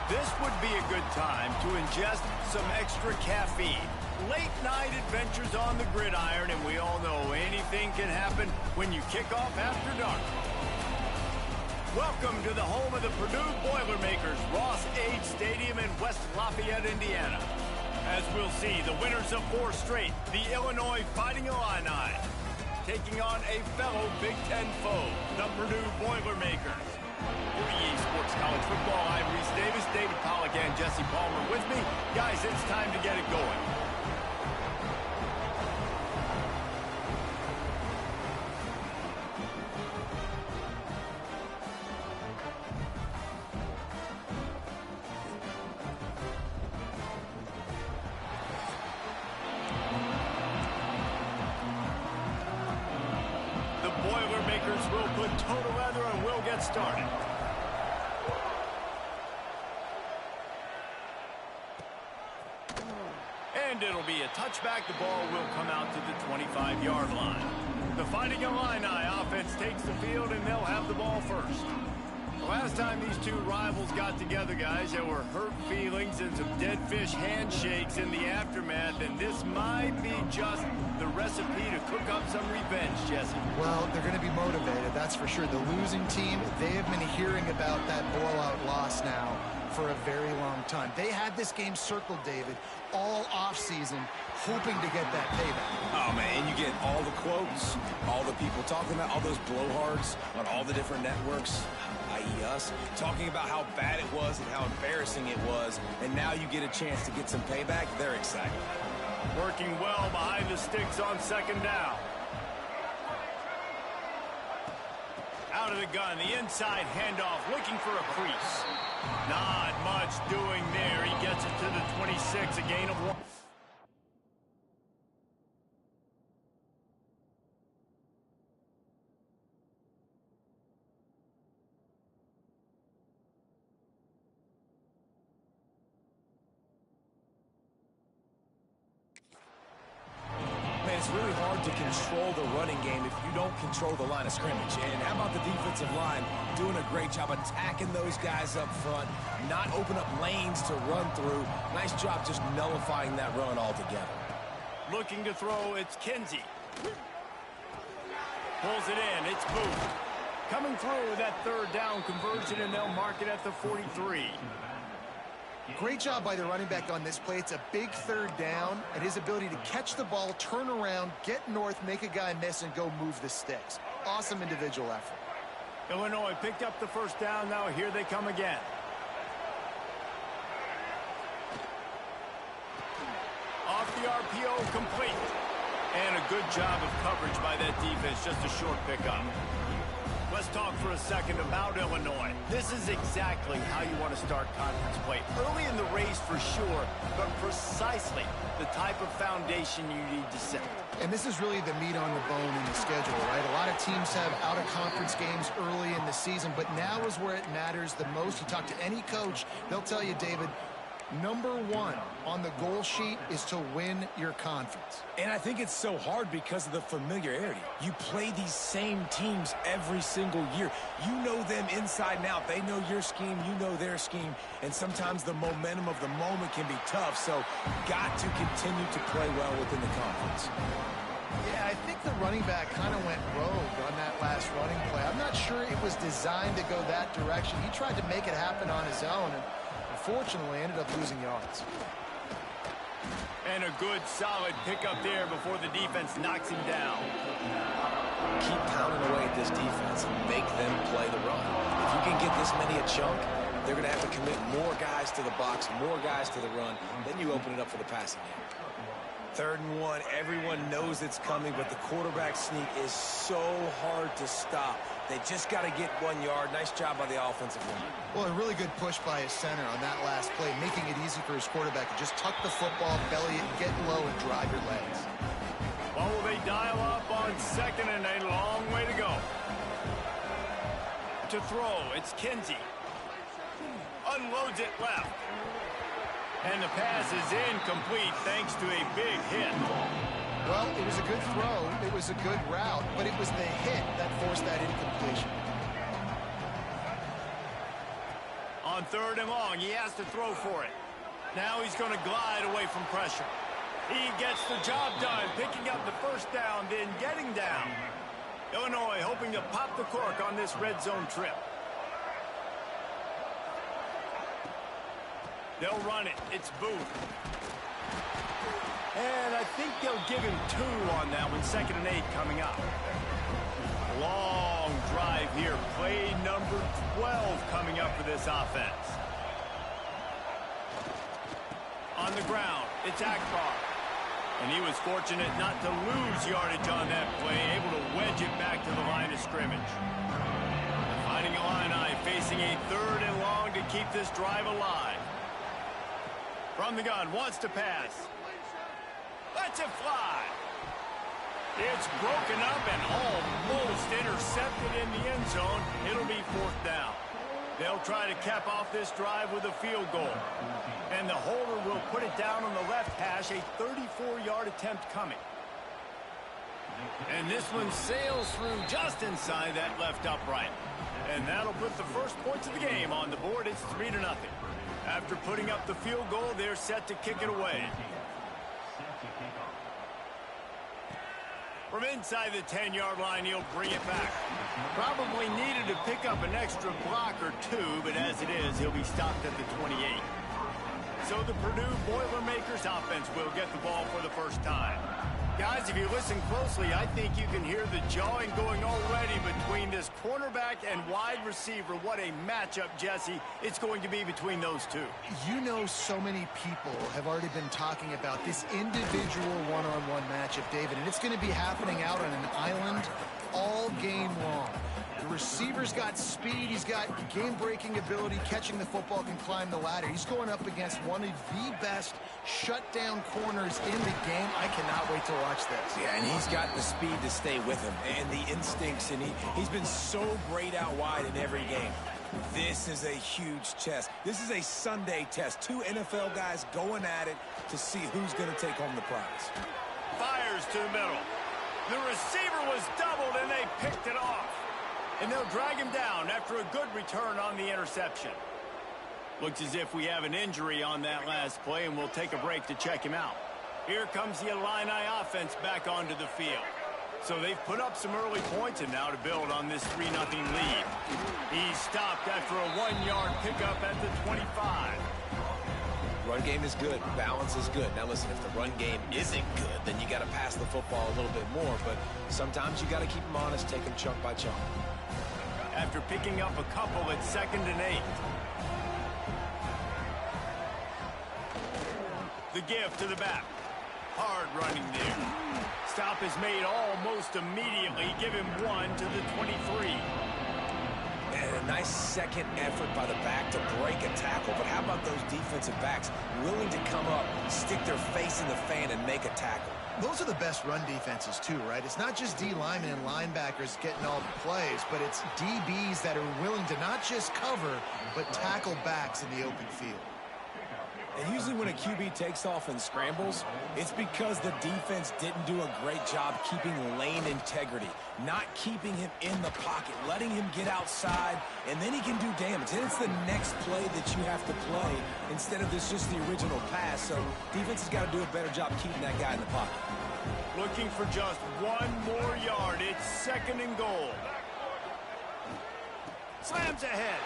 This would be a good time to ingest some extra caffeine. Late night adventures on the gridiron, and we all know anything can happen when you kick off after dark. Welcome to the home of the Purdue Boilermakers, Ross Age Stadium in West Lafayette, Indiana. As we'll see, the winners of 4 straight, the Illinois Fighting Illini, taking on a fellow Big Ten foe, the Purdue Boilermakers. For EA Sports College Football, I'm Reese Davis, David Pollack, and Jesse Palmer with me. Guys, it's time to get it going. The Boilermakers will put total leather and we'll get started. And it'll be a touchback. The ball will come out to the 25-yard line. The Fighting Illini offense takes the field, and they'll have the ball first. The last time these two rivals got together, guys, there were hurt feelings and some dead fish handshakes in the aftermath, and this might be just the recipe to cook up some revenge, Jesse. Well, they're going to be motivated, that's for sure. The losing team, they have been hearing about that blowout loss now for a very long time. They had this game circled, David, all offseason, hoping to get that payback. Oh, man, you get all the quotes, all the people talking about, all those blowhards on all the different networks, i.e. us, talking about how bad it was and how embarrassing it was, and now you get a chance to get some payback. They're excited. Working well behind the sticks on second down. Out of the gun, the inside handoff, looking for a crease. Not much doing there. He gets it to the 26, a gain of 1. Man, it's really hard to control the running game if you don't control the line of scrimmage. And how about the defensive line doing a great job attacking those guys up front, not open up lanes to run through. Nice job just nullifying that run altogether. Looking to throw, it's Kinsey. Pulls it in, it's Booth. Coming through that third down conversion, and they'll mark it at the 43. Great job by the running back on this play. It's a big third down, and his ability to catch the ball, turn around, get north, make a guy miss, and go move the sticks. Awesome individual effort. Illinois picked up the first down. Now here they come again. Off the RPO, complete. And a good job of coverage by that defense. Just a short pickup. Let's talk for a second about Illinois. This is exactly how you want to start conference play. Early in the race for sure, but precisely the type of foundation you need to set. And this is really the meat on the bone in the schedule, right? A lot of teams have out-of-conference games early in the season, but now is where it matters the most. You talk to any coach, they'll tell you, David, number 1 on the goal sheet is to win your conference. And I think it's so hard because of the familiarity. You play these same teams every single year. You know them inside and out. They know your scheme, you know their scheme, and sometimes the momentum of the moment can be tough, so got to continue to play well within the conference. Yeah, I think the running back kind of went rogue on that last running play. I'm not sure it was designed to go that direction. He tried to make it happen on his own, and unfortunately ended up losing yards. And a good, solid pickup there before the defense knocks him down. Keep pounding away at this defense and make them play the run. If you can get this many a chunk, they're going to have to commit more guys to the box, more guys to the run. Then you open it up for the passing game. 3rd and 1, everyone knows it's coming, but the quarterback sneak is so hard to stop. They just got to get 1 yard. Nice job by the offensive line. Well, a really good push by his center on that last play, making it easy for his quarterback to just tuck the football, belly it, get low, and drive your legs. Well, they dial up on 2nd and a long way to go. To throw, it's Kinsey. Unloads it left. And the pass is incomplete thanks to a big hit. Well, it was a good throw, it was a good route, but it was the hit that forced that incompletion. On On 3rd and long, he has to throw for it. Now he's going to glide away from pressure. He gets the job done, picking up the first down, then getting down. Illinois hoping to pop the cork on this red zone trip. They'll run it. It's Booth. And I think they'll give him 2 on that one. 2nd and 8 coming up. Long drive here. Play number 12 coming up for this offense. On the ground, it's Akbar. And he was fortunate not to lose yardage on that play, able to wedge it back to the line of scrimmage. The Fighting Illini facing a 3rd and long to keep this drive alive. From the gun, wants to pass. Lets it fly. It's broken up and almost intercepted in the end zone. It'll be 4th down. They'll try to cap off this drive with a field goal. And the holder will put it down on the left hash, a 34-yard attempt coming. And this one sails through just inside that left upright. And that'll put the first points of the game on the board. It's 3-0. After putting up the field goal, they're set to kick it away. From inside the 10-yard line, he'll bring it back. Probably needed to pick up an extra block or 2, but as it is, he'll be stopped at the 28. So the Purdue Boilermakers offense will get the ball for the first time. Guys, if you listen closely, I think you can hear the jawing going already between this cornerback and wide receiver. What a matchup, Jesse, it's going to be between those two. You know, so many people have already been talking about this individual one-on-one matchup, David, and it's going to be happening out on an island all game long. The receiver's got speed, he's got game-breaking ability, catching the football, can climb the ladder. He's going up against one of the best shutdown corners in the game. I cannot wait to watch this. Yeah, and he's got the speed to stay with him and the instincts, and he's been so great out wide in every game. This is a huge test. This is a Sunday test. 2 NFL guys going at it to see who's going to take home the prize. Fires to the middle. The receiver was doubled, and they picked it off. And they'll drag him down after a good return on the interception. Looks as if we have an injury on that last play, and we'll take a break to check him out. Here comes the Illini offense back onto the field. So they've put up some early points, and now to build on this 3-0 lead. He's stopped after a 1-yard pickup at the 25. Run game is good. Balance is good. Now listen, if the run game isn't good, then you got to pass the football a little bit more. But sometimes you got to keep them honest, take them chunk by chunk. After picking up a couple at 2nd and 8. The give to the back. Hard running there. Stop is made almost immediately. Give him 1 to the 23. And a nice second effort by the back to break a tackle. But how about those defensive backs willing to come up, stick their face in the fan, and make a tackle? Those are the best run defenses, too, right? It's not just D linemen and linebackers getting all the plays, but it's DBs that are willing to not just cover, but tackle backs in the open field. And usually when a QB takes off and scrambles, it's because the defense didn't do a great job keeping lane integrity, not keeping him in the pocket, letting him get outside, and then he can do damage. And it's the next play that you have to play instead of this just the original pass. So defense has got to do a better job keeping that guy in the pocket. Looking for just 1 more yard. It's 2nd and goal. Slams ahead.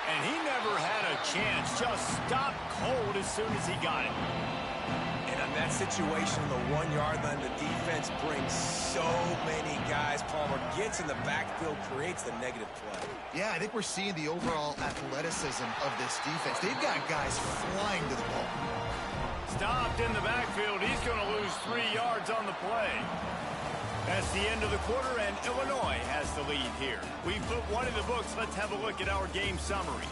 And he never had a chance. Just stopped cold as soon as he got it. And on that situation, the 1-yard line, the defense brings so many guys. Palmer gets in the backfield, creates the negative play. Yeah, I think we're seeing the overall athleticism of this defense. They've got guys flying to the ball. Stopped in the backfield. He's going to lose 3 yards on the play. That's the end of the quarter, and Illinois has the lead here. We've put one in the books. Let's have a look at our game summary.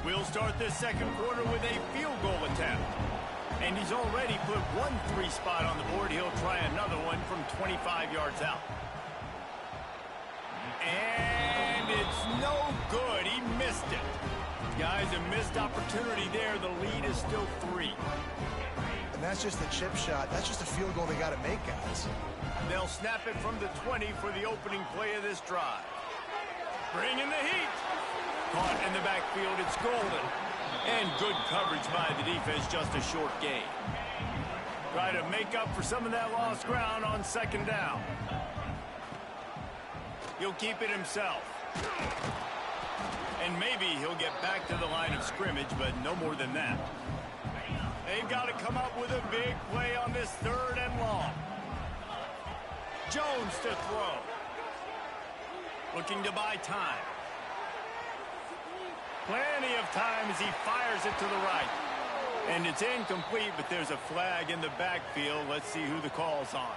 We'll start this second quarter with a field goal attempt. And he's already put 1 3 spot on the board. He'll try another one from 25 yards out. And it's no good. He missed it. Guys, a missed opportunity there. The lead is still 3. And that's just a chip shot. That's just a field goal they got to make, guys. They'll snap it from the 20 for the opening play of this drive. Bringing the heat. Caught in the backfield, it's golden. And good coverage by the defense, just a short gain. Try to make up for some of that lost ground on second down. He'll keep it himself. And maybe he'll get back to the line of scrimmage, but no more than that. They've got to come up with a big play on this 3rd and long. Jones to throw. Looking to buy time. Plenty of time as he fires it to the right. And it's incomplete, but there's a flag in the backfield. Let's see who the call's on.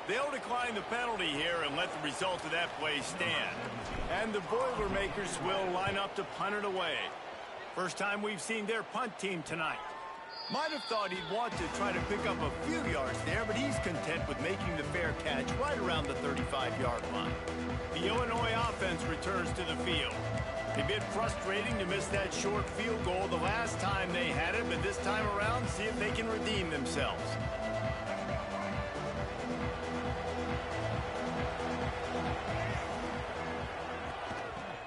They'll decline the penalty here and let the result of that play stand. And the Boilermakers will line up to punt it away. First time we've seen their punt team tonight. Might have thought he'd want to try to pick up a few yards there, but he's content with making the fair catch right around the 35-yard line. The Illinois offense returns to the field. A bit frustrating to miss that short field goal the last time they had it, but this time around, see if they can redeem themselves.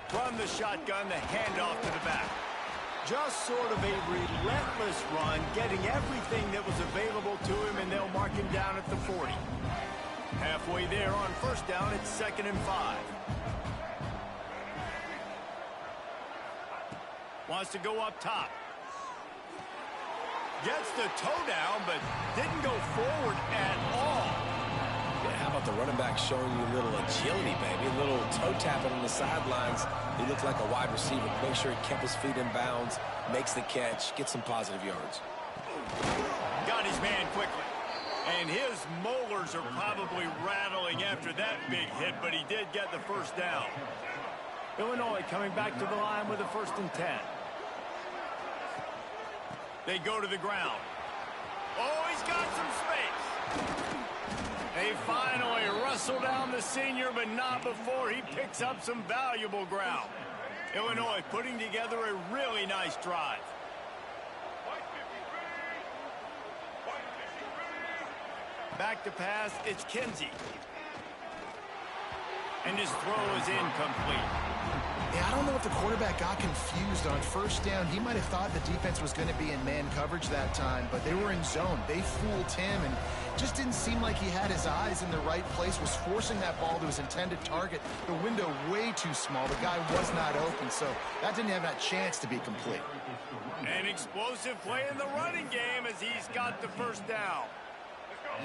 From the shotgun, the handoff to the back. Just sort of a relentless run, getting everything that was available to him, and they'll mark him down at the 40. Halfway there on first down, it's 2nd and 5. Wants to go up top. Gets the toe down, but didn't go forward at all. Yeah, how about the running back showing you a little agility, baby? A little toe tapping on the sidelines. He looked like a wide receiver. Make sure he kept his feet in bounds, makes the catch, gets some positive yards. Got his man quickly. And his molars are probably rattling after that big hit, but he did get the first down. Illinois coming back to the line with a 1st and 10. They go to the ground. Oh, he's got some space. They finally wrestle down the senior, but not before he picks up some valuable ground. Illinois putting together a really nice drive. Back to pass, it's Kinsey. And his throw is incomplete. Yeah, I don't know if the quarterback got confused on first down. He might have thought the defense was going to be in man coverage that time, but they were in zone. They fooled him, and just didn't seem like he had his eyes in the right place, was forcing that ball to his intended target. The window way too small. The guy was not open, so that didn't have that chance to be complete. An explosive play in the running game as he's got the first down.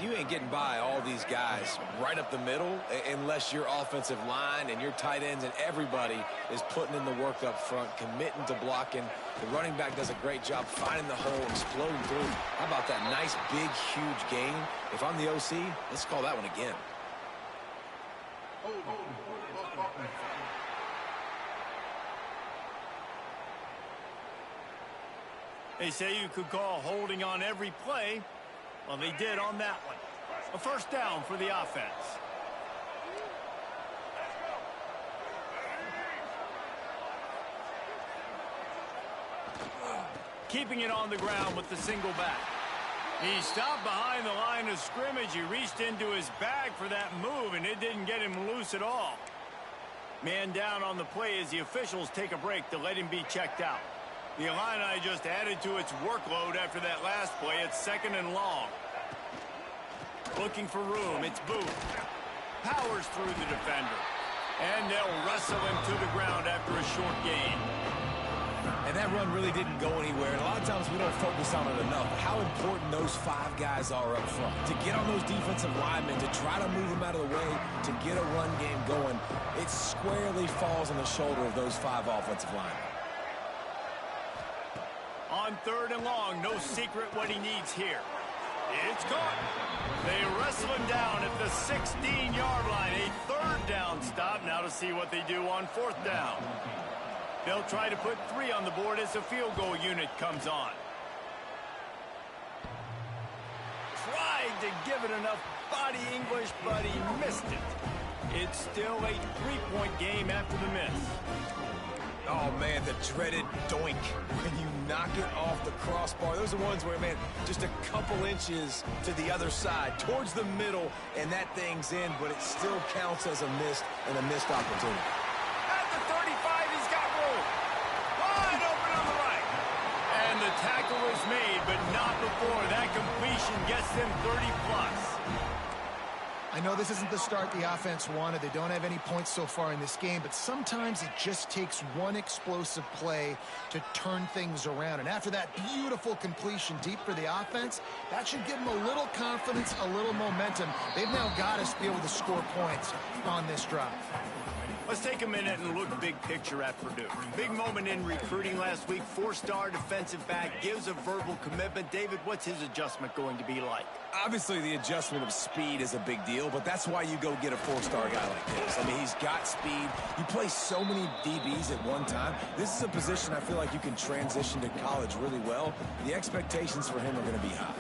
You ain't getting by all these guys right up the middle unless your offensive line and your tight ends and everybody is putting in the work up front, committing to blocking. The running back does a great job finding the hole, exploding through. How about that nice, big, huge gain? If I'm the OC, let's call that one again. They say you could call holding on every play. Well, they did on that one. A first down for the offense. Keeping it on the ground with the single back. He stopped behind the line of scrimmage. He reached into his bag for that move, and it didn't get him loose at all. Man down on the play as the officials take a break to let him be checked out. The Illini just added to its workload after that last play. It's 2nd and long. Looking for room. It's Booth. Powers through the defender. And they'll wrestle him to the ground after a short gain. And that run really didn't go anywhere. And a lot of times we don't focus on it enough. How important those 5 guys are up front. To get on those defensive linemen, to try to move them out of the way, to get a run game going, it squarely falls on the shoulder of those 5 offensive linemen. On 3rd and long, no secret what he needs here. It's caught. They wrestle him down at the 16-yard line. A 3rd down stop. Now to see what they do on 4th down. They'll try to put 3 on the board as the field goal unit comes on. Tried to give it enough body English, but he missed it. It's still a 3-point game after the miss. Oh, man, the dreaded doink when you knock it off the crossbar. Those are ones where, man, just a couple inches to the other side, towards the middle, and that thing's in, but it still counts as a missed opportunity. At the 35, he's got room. Wide open on the right. And the tackle was made, but not before that completion gets them 30-plus. I know this isn't the start the offense wanted. They don't have any points so far in this game, but sometimes it just takes one explosive play to turn things around. And after that beautiful completion deep for the offense, that should give them a little confidence, a little momentum. They've now got to be able to score points on this drive. Let's take a minute and look big picture at Purdue. Big moment in recruiting last week. 4-star defensive back gives a verbal commitment. David, what's his adjustment going to be like? Obviously, the adjustment of speed is a big deal, but that's why you go get a 4-star guy like this. I mean, he's got speed. You play so many DBs at one time. This is a position I feel like you can transition to college really well. The expectations for him are going to be high.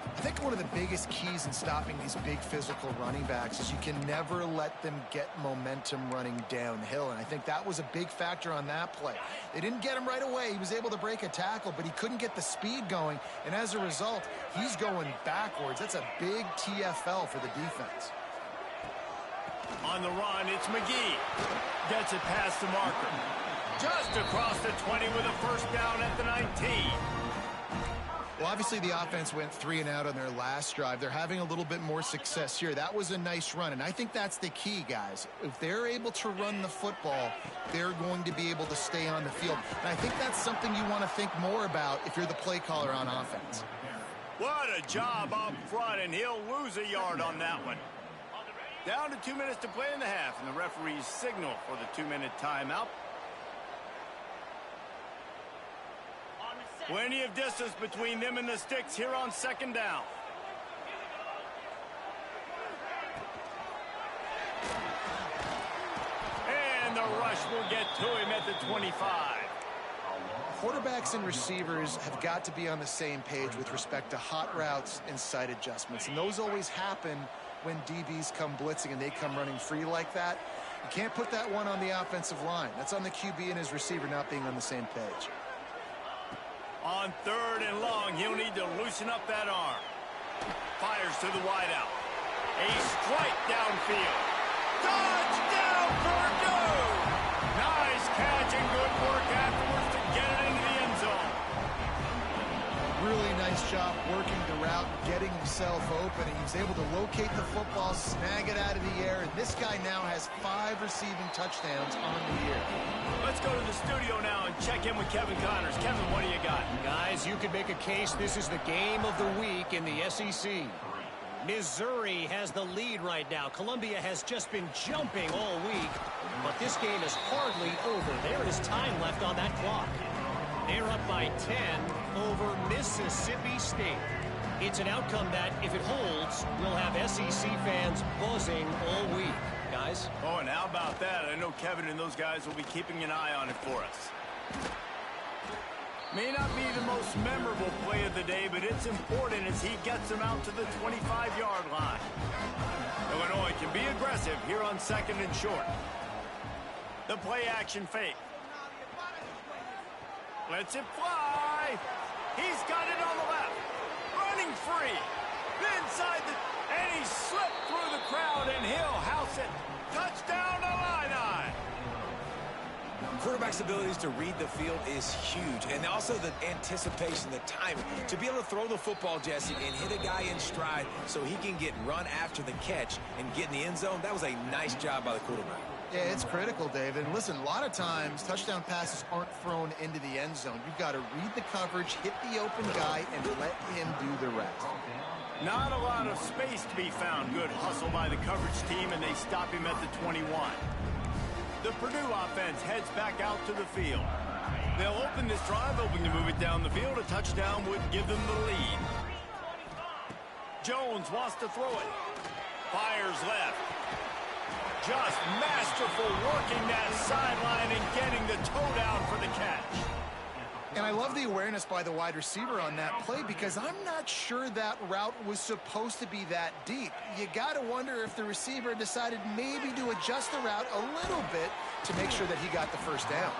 I think one of the biggest keys in stopping these big physical running backs is you can never let them get momentum running downhill, and I think that was a big factor on that play. They didn't get him right away. He was able to break a tackle, but he couldn't get the speed going, and as a result, he's going backwards. That's a big TFL for the defense. On the run, it's McGee. Gets it past the marker. Just across the 20 with a first down at the 19. Well, obviously the offense went 3 and out on their last drive. They're having a little bit more success here. That was a nice run, and I think that's the key, guys. If they're able to run the football, they're going to be able to stay on the field. And I think that's something you want to think more about if you're the play caller on offense. What a job up front, and he'll lose a yard on that one. Down to 2 minutes to play in the half, and the referees signal for the 2-minute timeout. Plenty of distance between them and the sticks here on second down. And the rush will get to him at the 25. Quarterbacks and receivers have got to be on the same page with respect to hot routes and sight adjustments. And those always happen when DBs come blitzing and they come running free like that. You can't put that one on the offensive line. That's on the QB and his receiver not being on the same page. On 3rd and long, he'll need to loosen up that arm. Fires to the wideout. A strike downfield. Touchdown, Purdue! Nice catch and good work afterwards to get it into the end zone. Really nice job working the route, getting himself open. He was able to locate the football, snag it out of the air, and this guy now has 5 receiving touchdowns on the year. Let's go to the studio now and check in with Kevin Connors. Kevin, what do you got? Guys, you could make a case this is the game of the week in the SEC. Missouri has the lead right now. Columbia has just been jumping all week, but this game is hardly over. There is time left on that clock. They're up by 10 over Mississippi State. It's an outcome that, if it holds, will have SEC fans buzzing all week. Guys? Oh, and how about that? I know Kevin and those guys will be keeping an eye on it for us. May not be the most memorable play of the day, but it's important as he gets them out to the 25-yard line. Illinois can be aggressive here on 2nd and short. The play action fake. Lets it fly. He's got it on the left. Running free. Inside the... And he slipped through the crowd, and he'll house it. Touchdown, Illini. Quarterback's abilities to read the field is huge, and also the anticipation, the timing. To be able to throw the football, Jesse, and hit a guy in stride so he can get run after the catch and get in the end zone, that was a nice job by the quarterback. Yeah, it's critical, David. And listen, a lot of times, touchdown passes aren't thrown into the end zone. You've got to read the coverage, hit the open guy, and let him do the rest. Not a lot of space to be found. Good hustle by the coverage team, and they stop him at the 21. The Purdue offense heads back out to the field. They'll open this drive, hoping to move it down the field. A touchdown would give them the lead. Jones wants to throw it. Fires left. Just masterful working that sideline and getting the toe down for the catch. And I love the awareness by the wide receiver on that play because I'm not sure that route was supposed to be that deep. You got to wonder if the receiver decided maybe to adjust the route a little bit to make sure that he got the first down.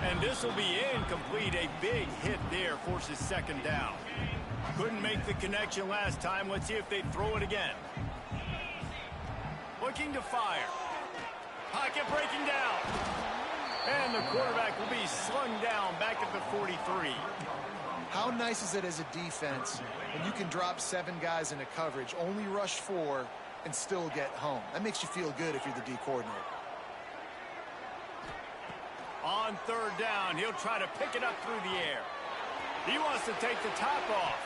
And this will be incomplete. A big hit there forces second down. Couldn't make the connection last time. Let's see if they throw it again. Looking to fire. Pocket breaking down. And the quarterback will be slung down back at the 43. How nice is it as a defense when you can drop 7 guys into coverage, only rush 4, and still get home? That makes you feel good if you're the D coordinator. On third down, he'll try to pick it up through the air. He wants to take the top off.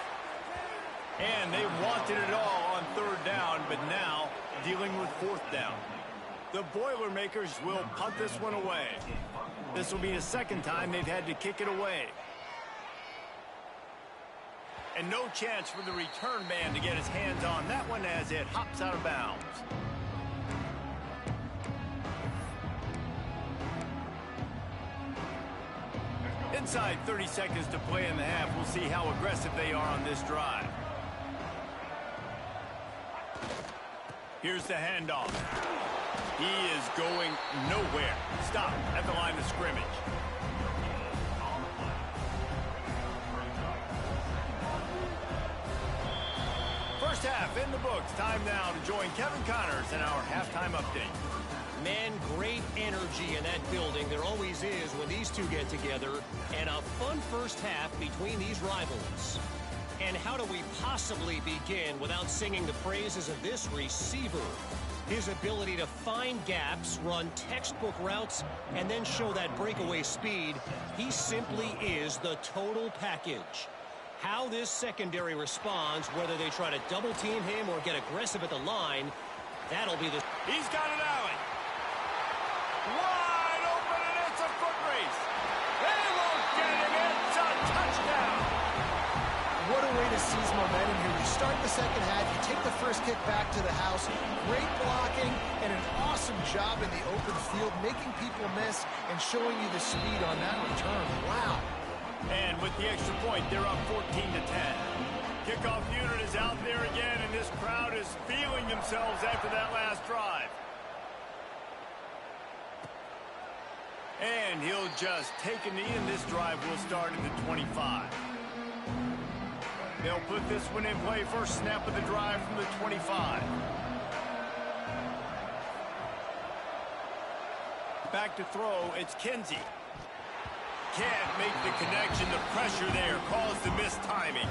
And they wanted it all on third down, but now dealing with fourth down. The Boilermakers will punt this one away. This will be the second time they've had to kick it away. And no chance for the return man to get his hands on that one as it hops out of bounds. Inside 30 seconds to play in the half. We'll see how aggressive they are on this drive. Here's the handoff. He is going nowhere. Stop at the line of scrimmage. First half in the books. Time now to join Kevin Connors in our halftime update. Man, great energy in that building. There always is when these two get together. And a fun first half between these rivals. And how do we possibly begin without singing the praises of this receiver? His ability to find gaps, run textbook routes, and then show that breakaway speed. He simply is the total package. How this secondary responds, whether they try to double team him or get aggressive at the line, that'll be the... He's got an alley. Wide open, and it's a foot race. They won't get him. It's a touchdown. What a way to seize momentum here. You start the second half, you take the first kick back to the house, great blocking, and an awesome job in the open field, making people miss and showing you the speed on that return. Wow. And with the extra point, they're up 14-10. Kickoff unit is out there again, and this crowd is feeling themselves after that last drive. And he'll just take a knee, and this drive will start at the 25. They'll put this one in play. First snap of the drive from the 25. Back to throw, it's Kinsey. Can't make the connection. The pressure there caused the missed timing.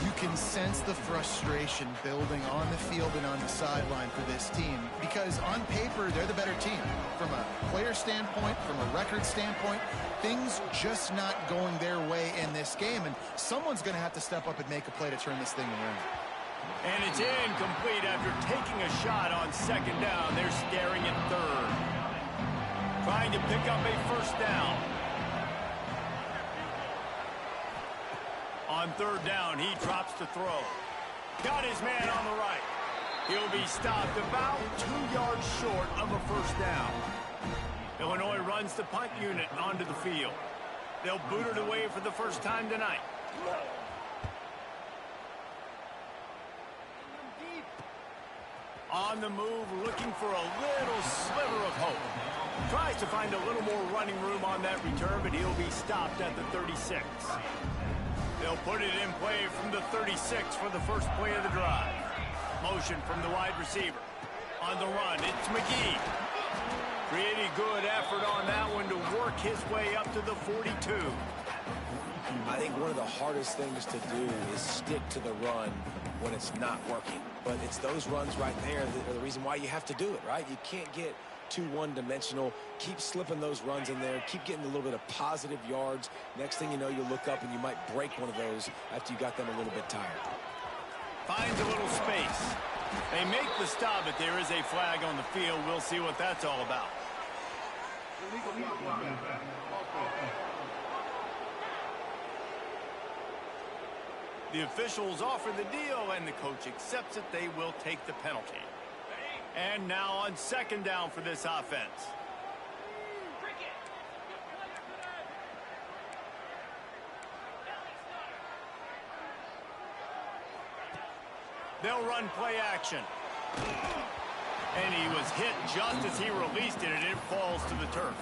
You can sense the frustration building on the field and on the sideline for this team because on paper, they're the better team. From a player standpoint, from a record standpoint, things just not going their way in this game, and someone's going to have to step up and make a play to turn this thing around. And it's incomplete after taking a shot on second down. They're staring at third. Trying to pick up a first down. On third down, he drops to throw. Got his man on the right. He'll be stopped about 2 yards short of a first down. Illinois runs the punt unit onto the field. They'll boot it away for the first time tonight. On the move, looking for a little sliver of hope. Tries to find a little more running room on that return, but he'll be stopped at the 36. They'll put it in play from the 36 for the first play of the drive. Motion from the wide receiver. On the run, it's McGee. Pretty good effort on that one to work his way up to the 42. I think one of the hardest things to do is stick to the run when it's not working. But it's those runs right there that are the reason why you have to do it, right? You can't get too one-dimensional. Keep slipping those runs in there. Keep getting a little bit of positive yards. Next thing you know, you look up and you might break one of those after you got them a little bit tired. Finds a little space. They make the stop, but there is a flag on the field. We'll see what that's all about. The officials offer the deal, and the coach accepts it. They will take the penalty. And now on second down for this offense. They'll run play action. And he was hit just as he released it, and it falls to the turf.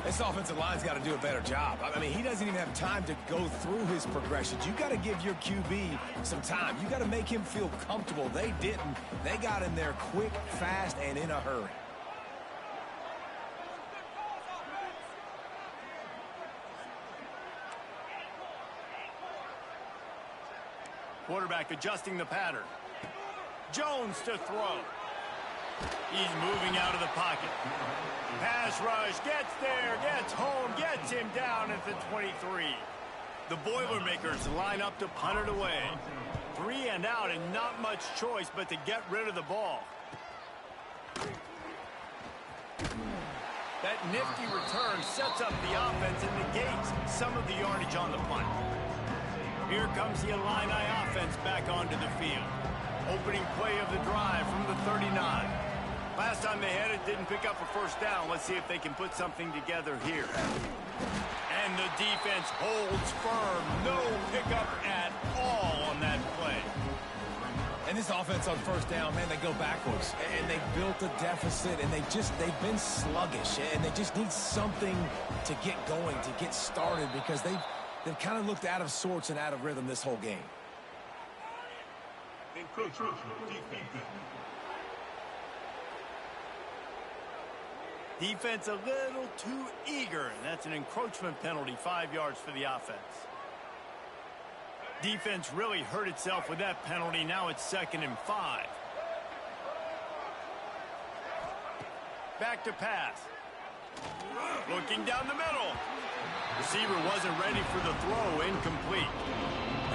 This offensive line's got to do a better job. I mean, he doesn't even have time to go through his progressions. You got to give your QB some time. You got to make him feel comfortable. They didn't. They got in there quick, fast, and in a hurry. Quarterback adjusting the pattern. Jones to throw. He's moving out of the pocket. Pass rush, gets there, gets home, gets him down at the 23. The Boilermakers line up to punt it away. 3 and out and not much choice but to get rid of the ball. That nifty return sets up the offense and negates some of the yardage on the punt. Here comes the Illini offense back onto the field. Opening play of the drive from the 39. Last time they had it, didn't pick up a first down. Let's see if they can put something together here. And the defense holds firm. No pickup at all on that play. And this offense on first down, man, they go backwards. And they built a deficit, and they've been sluggish. And they just need something to get going, to get started, because they've kind of looked out of sorts and out of rhythm this whole game. Defense a little too eager, and that's an encroachment penalty, 5 yards for the offense. Defense really hurt itself with that penalty. Now it's 2nd and 5. Back to pass. Looking down the middle. Receiver wasn't ready for the throw, incomplete.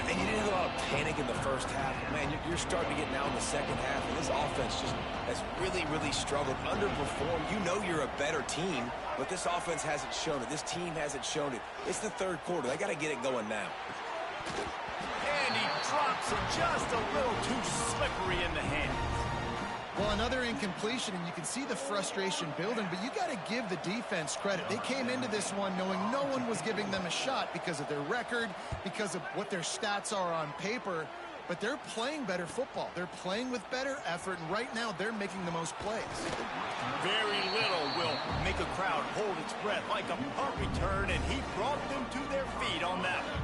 And you didn't have a lot of panic in the first half. Man, you're starting to get now in the second half, and this offense just has really, really struggled, underperformed. You know you're a better team, but this offense hasn't shown it. This team hasn't shown it. It's the third quarter. They got to get it going now. And he drops it just a little too slippery in the hand. Well, another incompletion, and you can see the frustration building, but you got to give the defense credit. They came into this one knowing no one was giving them a shot because of their record, because of what their stats are on paper, but they're playing better football. They're playing with better effort, and right now they're making the most plays. Very little will make a crowd hold its breath like a punt return, and he brought them to their feet on that one.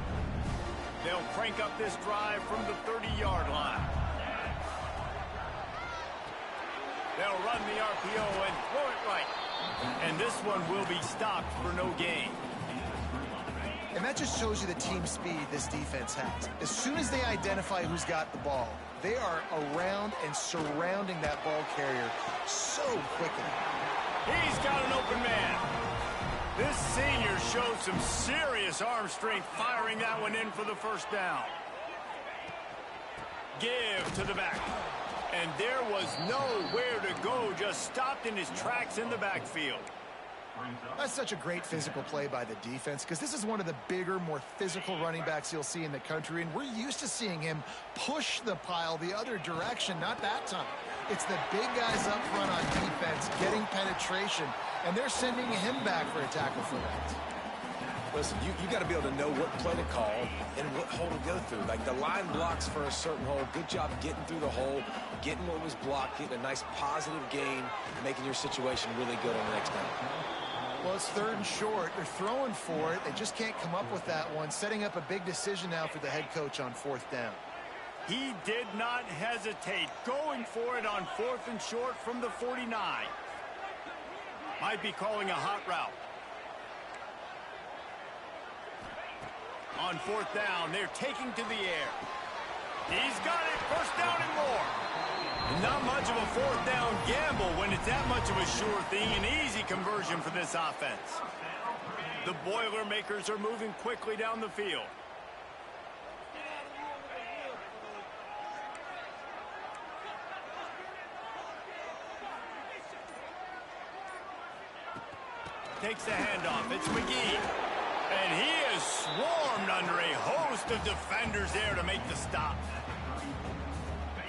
They'll crank up this drive from the 30-yard line. They'll run the RPO and throw it right. And this one will be stopped for no gain. And that just shows you the team speed this defense has. As soon as they identify who's got the ball, they are around and surrounding that ball carrier so quickly. He's got an open man. This senior showed some serious arm strength firing that one in for the first down. Give to the back. And there was nowhere to go, just stopped in his tracks in the backfield. That's such a great physical play by the defense, because this is one of the bigger, more physical running backs you'll see in the country, and we're used to seeing him push the pile the other direction. Not that time. It's the big guys up front on defense getting penetration, and they're sending him back for a tackle for that. Listen, you got to be able to know what play to call and what hole to go through. Like, the line blocks for a certain hole. Good job getting through the hole, getting what was blocked, getting a nice positive gain, making your situation really good on the next down. Well, it's 3rd and short. They're throwing for it. They just can't come up with that one. Setting up a big decision now for the head coach on 4th down. He did not hesitate, going for it on 4th and short from the 49. Might be calling a hot route. On 4th down, they're taking to the air. He's got it, 1st down and more. Not much of a 4th down gamble when it's that much of a sure thing. An easy conversion for this offense. The Boilermakers are moving quickly down the field. Takes the handoff. It's McGee. And he is swarmed under a host of defenders there to make the stop.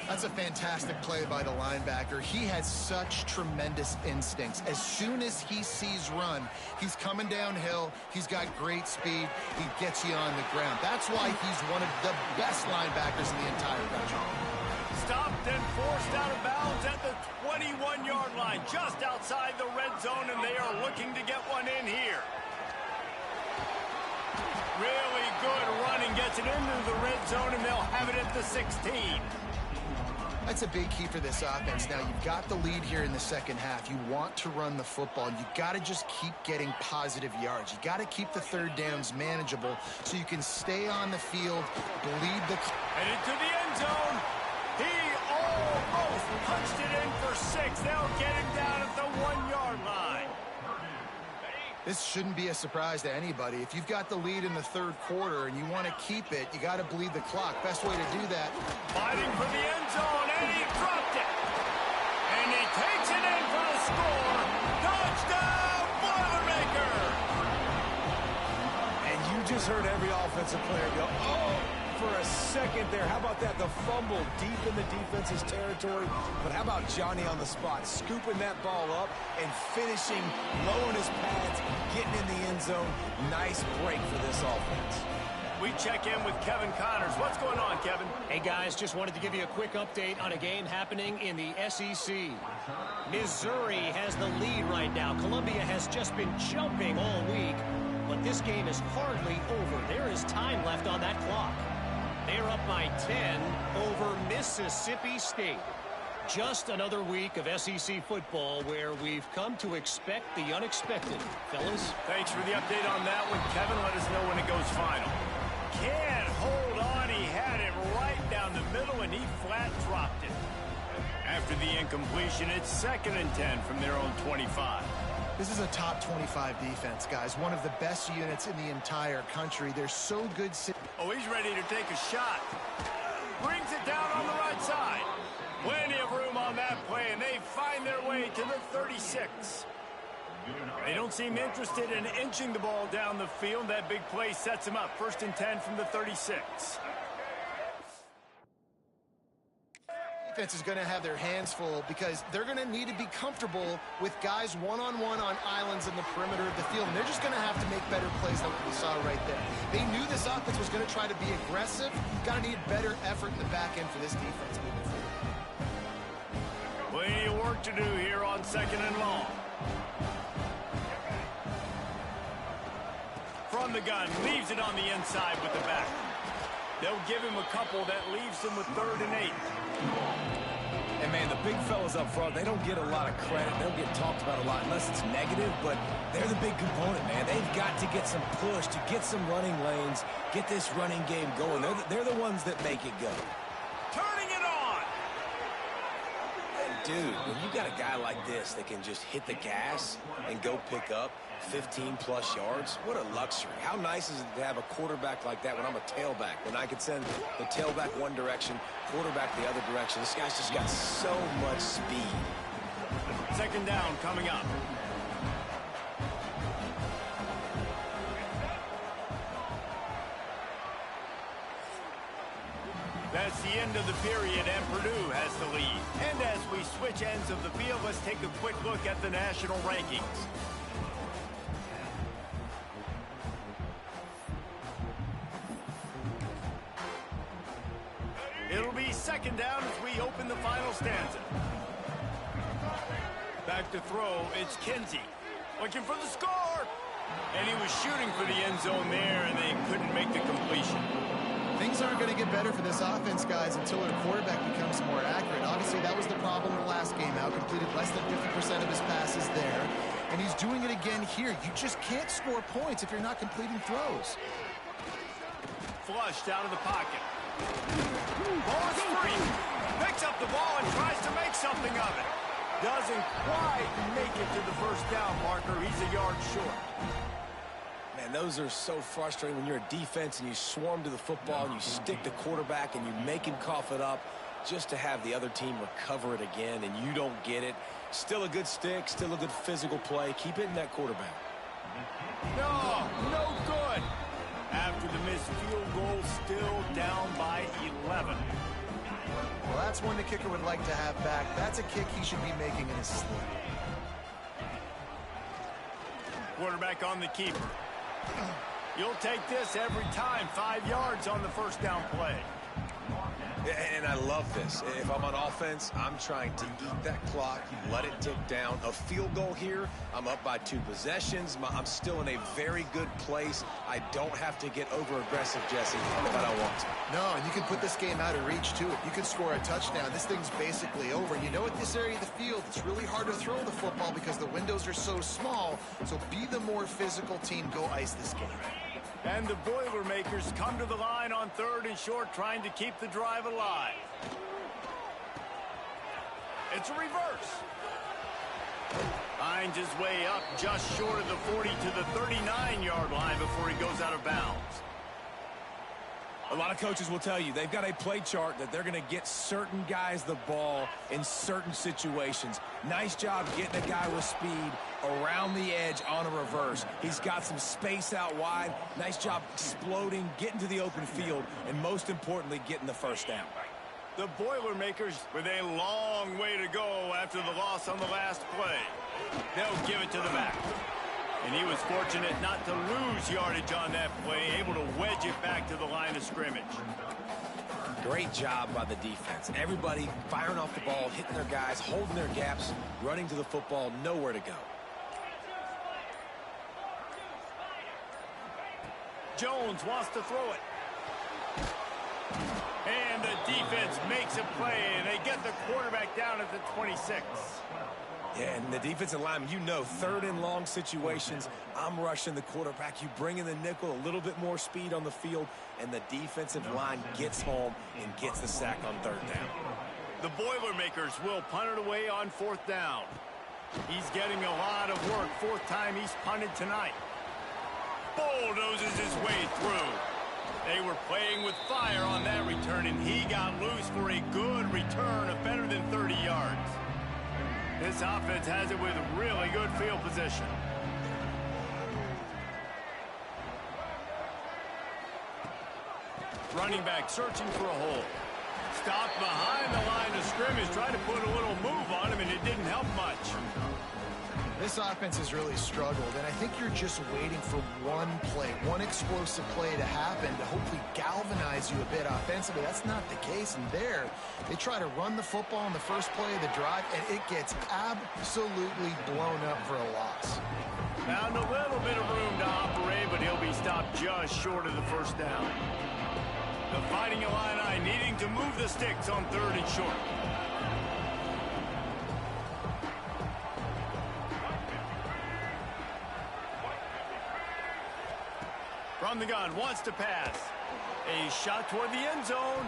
That's a fantastic play by the linebacker. He has such tremendous instincts. As soon as he sees run, he's coming downhill. He's got great speed. He gets you on the ground. That's why he's one of the best linebackers in the entire country. stopped and forced out of bounds at the 21-yard line, just outside the red zone, and they are looking to get one in here. Really good running, gets it into the red zone, and they'll have it at the 16. That's a big key for this offense. Now, you've got the lead here in the second half. You want to run the football, and you've got to just keep getting positive yards. You got to keep the third downs manageable so you can stay on the field, bleed the... And into the end zone. He almost punched it in for 6. They'll get him down at the 1-yard line. This shouldn't be a surprise to anybody. If you've got the lead in the third quarter and you want to keep it, you got to bleed the clock. Best way to do that. Fighting for the end zone, and he dropped it. And he takes it in for the score. Touchdown, Boilermaker! And you just heard every offensive player go, oh, for a second there. How about that? The fumble deep in the defense's territory. But how about Johnny on the spot, scooping that ball up and finishing low in his pads, getting in the end zone. Nice break for this offense. We check in with Kevin Connors. What's going on, Kevin? Hey, guys, just wanted to give you a quick update on a game happening in the SEC. Missouri has the lead right now. Columbia has just been jumping all week, but this game is hardly over. There is time left on that clock. They're up by 10 over Mississippi State. Just another week of SEC football where we've come to expect the unexpected. Fellas? Thanks for the update on that one, Kevin. Let us know when it goes final. Can't hold on. He had it right down the middle, and he flat dropped it. After the incompletion, it's 2nd and 10 from their own 25. This is a top 25 defense, guys. One of the best units in the entire country. They're so good. Oh, he's ready to take a shot. Brings it down on the right side. Plenty of room on that play, and they find their way to the 36. They don't seem interested in inching the ball down the field. That big play sets them up. 1st and 10 from the 36. Defense is going to have their hands full because they're going to need to be comfortable with guys one-on-one on islands in the perimeter of the field. And they're just going to have to make better plays than what we saw right there. They knew this offense was going to try to be aggressive. Got to need better effort in the back end for this defense moving forward. Plenty of work to do here on 2nd and long. From the gun, leaves it on the inside with the back. They'll give him a couple that leaves him with 3rd and 8. And, man, the big fellas up front, they don't get a lot of credit. They don't get talked about a lot unless it's negative, but they're the big component, man. They've got to get some push, to get some running lanes, get this running game going. They're the ones that make it go. Turning it on! And, dude, when you got a guy like this that can just hit the gas and go pick up 15-plus yards, what a luxury. How nice is it to have a quarterback like that when I'm a tailback, when I can send the tailback one direction, quarterback the other direction. This guy's just got so much speed. 2nd down coming up. That's the end of the period, and Purdue has the lead. And as we switch ends of the field, let's take a quick look at the national rankings. It'll be 2nd down as we open the final stanza. Back to throw, it's Kinsey. Looking for the score! And he was shooting for the end zone there, and they couldn't make the completion. Things aren't going to get better for this offense, guys, until their quarterback becomes more accurate. Obviously, that was the problem the last game out. Completed less than 50% of his passes there. And he's doing it again here. You just can't score points if you're not completing throws. Flushed out of the pocket. Ball is free. Picks up the ball and tries to make something of it. Doesn't quite make it to the 1st down marker. He's a yard short. Man, those are so frustrating when you're a defense and you swarm to the football and you stick the quarterback and you make him cough it up just to have the other team recover it again and you don't get it. Still a good stick, still a good physical play. Keep hitting that quarterback. No good. After the missed field goal, still down by 11. Well, that's one the kicker would like to have back. That's a kick he should be making in his sleep. Quarterback on the keeper. You'll take this every time. 5 yards on the 1st down play. And I love this. If I'm on offense, I'm trying to eat that clock, let it tick down. A field goal here, I'm up by 2 possessions. I'm still in a very good place. I don't have to get over-aggressive, Jesse, if I don't want to. No, and you can put this game out of reach, too. If you can score a touchdown, this thing's basically over. You know, at this area of the field, it's really hard to throw the football because the windows are so small. So be the more physical team. Go ice this game. And the Boilermakers come to the line on 3rd and short, trying to keep the drive alive. It's a reverse. Finds his way up just short of the 40 to the 39-yard line before he goes out of bounds. A lot of coaches will tell you they've got a play chart that they're going to get certain guys the ball in certain situations. Nice job getting a guy with speed around the edge on a reverse. He's got some space out wide. Nice job exploding, getting to the open field, and most importantly, getting the first down. The Boilermakers with a long way to go after the loss on the last play. They'll give it to the back. And he was fortunate not to lose yardage on that play, able to wedge it back to the line of scrimmage. Great job by the defense. Everybody firing off the ball, hitting their guys, holding their gaps, running to the football, nowhere to go. Jones wants to throw it. And the defense makes a play, and they get the quarterback down at the 26. Yeah, and the defensive lineman, you know, 3rd and long situations, I'm rushing the quarterback. You bring in the nickel, a little bit more speed on the field, and the defensive line gets home and gets the sack on 3rd down. The Boilermakers will punt it away on 4th down. He's getting a lot of work. 4th time he's punted tonight. Bulldozes his way through. They were playing with fire on that return, and he got loose for a good return of better than 30 yards. This offense has it with really good field position. Running back searching for a hole. Stopped behind the line of scrimmage, trying to put a little move on him, and it didn't help much. This offense has really struggled, and I think you're just waiting for one play, one explosive play to happen to hopefully galvanize you a bit offensively. That's not the case, and there, they try to run the football in the first play of the drive, and it gets absolutely blown up for a loss. Found a little bit of room to operate, but he'll be stopped just short of the first down. The Fighting Illini needing to move the sticks on 3rd and short. From the gun, wants to pass. A shot toward the end zone.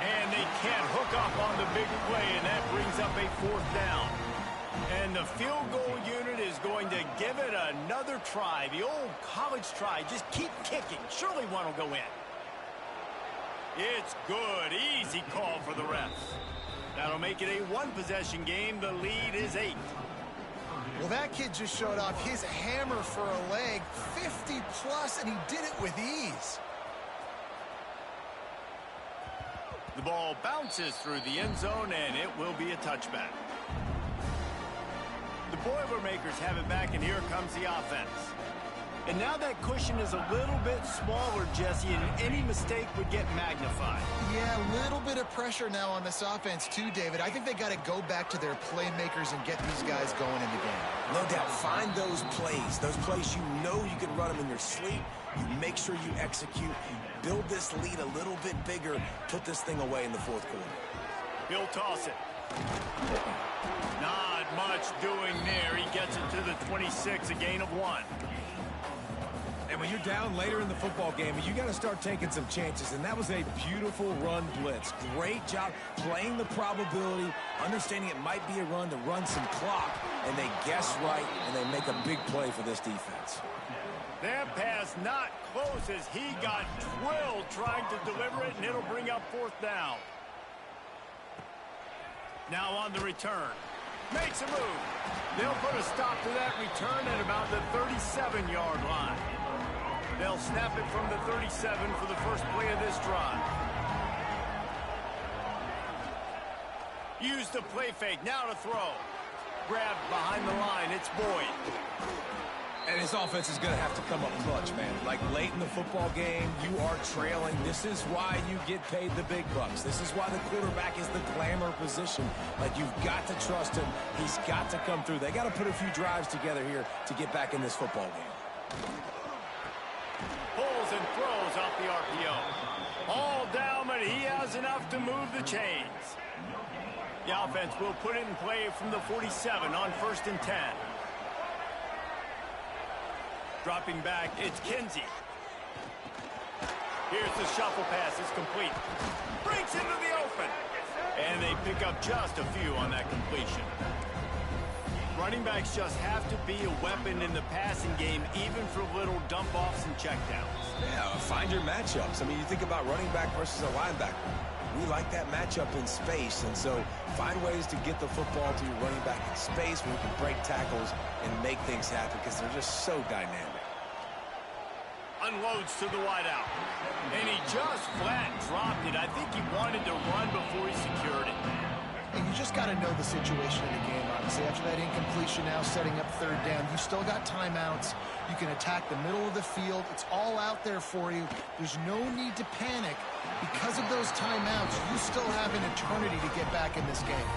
And they can't hook up on the big play, and that brings up a 4th down. And the field goal unit is going to give it another try. The old college try. Just keep kicking. Surely one will go in. It's good. Easy call for the refs. That'll make it a 1-possession game. The lead is 8. Well, that kid just showed off his hammer for a leg, 50-plus, and he did it with ease. The ball bounces through the end zone, and it will be a touchback. The Boilermakers have it back, and here comes the offense. And now that cushion is a little bit smaller, Jesse, and any mistake would get magnified. Yeah, a little bit of pressure now on this offense too, David. I think they got to go back to their playmakers and get these guys going in the game. No doubt, find those plays you know you can run them in your sleep. You make sure you execute, build this lead a little bit bigger, put this thing away in the 4th quarter. He'll toss it. Not much doing there. He gets it to the 26, a gain of 1. And when you're down later in the football game, you got to start taking some chances. And that was a beautiful run blitz. Great job playing the probability, understanding it might be a run to run some clock. And they guess right, and they make a big play for this defense. That pass not close as he got drilled trying to deliver it, and it'll bring up 4th down. Now on the return. Makes a move. They'll put a stop to that return at about the 37-yard line. They'll snap it from the 37 for the first play of this drive. Use the play fake. Now to throw. Grabbed behind the line. It's Boyd. And this offense is going to have to come up clutch, man. Like late in the football game, you are trailing. This is why you get paid the big bucks. This is why the quarterback is the glamour position. Like, you've got to trust him. He's got to come through. They got to put a few drives together here to get back in this football game. Pulls and throws off the RPO. All down, but he has enough to move the chains. The offense will put it in play from the 47 on 1st and 10. Dropping back, it's Kinsey. Here's the shuffle pass. It's complete. Breaks into the open. And they pick up just a few on that completion. Running backs just have to be a weapon in the passing game, even for little dump-offs and checkdowns. Yeah, find your matchups. I mean, you think about running back versus a linebacker. We like that matchup in space, and so find ways to get the football to your running back in space where you can break tackles and make things happen because they're just so dynamic. Unloads to the wideout. And he just flat dropped it. I think he wanted to run before he secured it. And you just got to know the situation in the game, honestly. After that incompletion, now setting up 3rd down, you still got timeouts. You can attack the middle of the field. It's all out there for you. There's no need to panic. Because of those timeouts, you still have an eternity to get back in this game.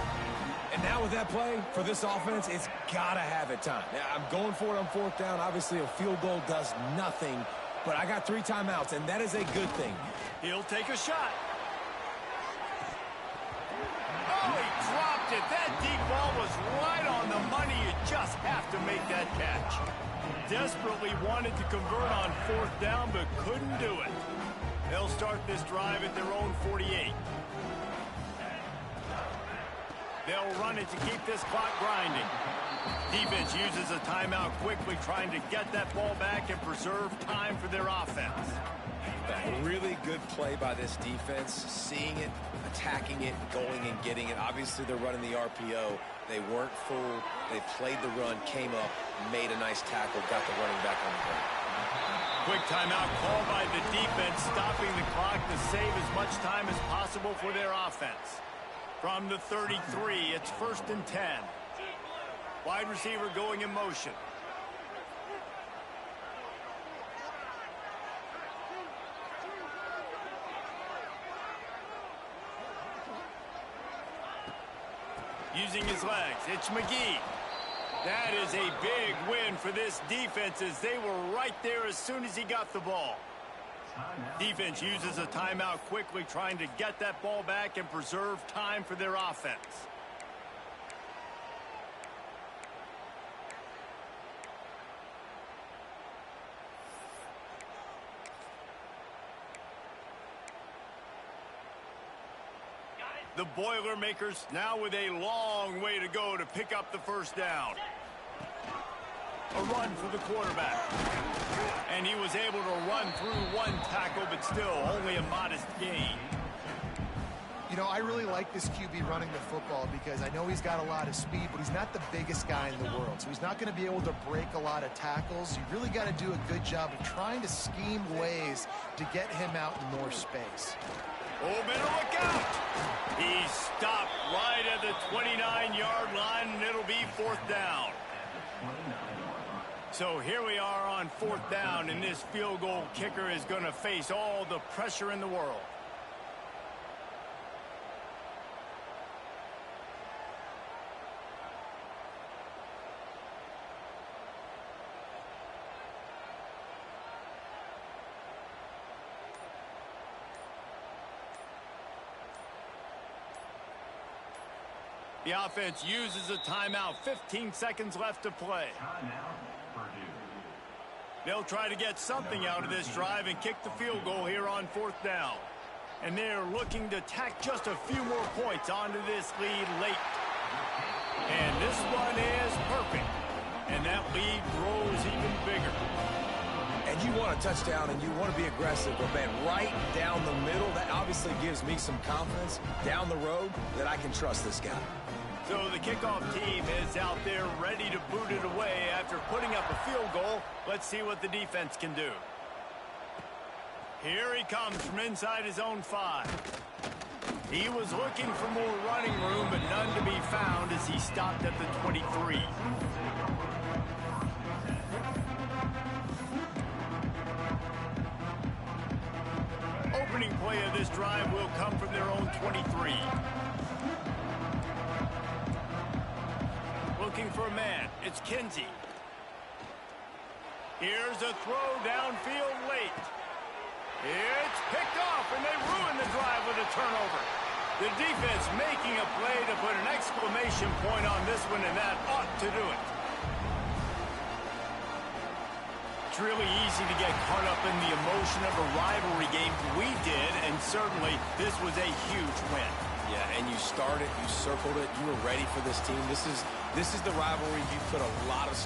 And now with that play, for this offense, it's got to have it time. Yeah, I'm going for it on 4th down. Obviously, a field goal does nothing. But I got 3 timeouts, and that is a good thing. He'll take a shot. Oh, he dropped it. That deep ball was right on the money. You just have to make that catch. Desperately wanted to convert on 4th down, but couldn't do it. They'll start this drive at their own 48. They'll run it to keep this clock grinding. Defense uses a timeout quickly, trying to get that ball back and preserve time for their offense. A really good play by this defense, seeing it, attacking it, going and getting it. Obviously, they're running the RPO. They weren't fooled. They played the run, came up, made a nice tackle, got the running back on the ground. Quick timeout called by the defense, stopping the clock to save as much time as possible for their offense. From the 33, it's 1st and 10. Wide receiver going in motion. Using his legs, it's McGee. That is a big win for this defense as they were right there as soon as he got the ball. Defense uses a timeout quickly, trying to get that ball back and preserve time for their offense. The Boilermakers now with a long way to go to pick up the 1st down. A run for the quarterback. And he was able to run through 1 tackle, but still only a modest gain. You know, I really like this QB running the football because I know he's got a lot of speed, but he's not the biggest guy in the world. So he's not going to be able to break a lot of tackles. You really got to do a good job of trying to scheme ways to get him out in more space. Oh, better look out! He stopped right at the 29-yard line, and it'll be 4th down. So here we are on 4th down, and this field goal kicker is going to face all the pressure in the world. The offense uses a timeout. 15 seconds left to play. They'll try to get something out of this drive and kick the field goal here on 4th down. And they're looking to tack just a few more points onto this lead late. And this one is perfect. And that lead grows even bigger. And you want a touchdown and you want to be aggressive, but man, right down the middle, that obviously gives me some confidence down the road that I can trust this guy. So the kickoff team is out there ready to boot it away after putting up a field goal. Let's see what the defense can do. Here he comes from inside his own 5. He was looking for more running room, but none to be found as he stopped at the 23. opening play of this drive will come from their own 23. Looking for a man. It's Kinsey. Here's a throw downfield late. It's picked off, and they ruin the drive with a turnover. The defense making a play to put an exclamation point on this one, and that ought to do it. It's really easy to get caught up in the emotion of a rivalry game. We did, and certainly this was a huge win. Yeah, and you started, you circled it, you were ready for this team. This is the rivalry you put a lot of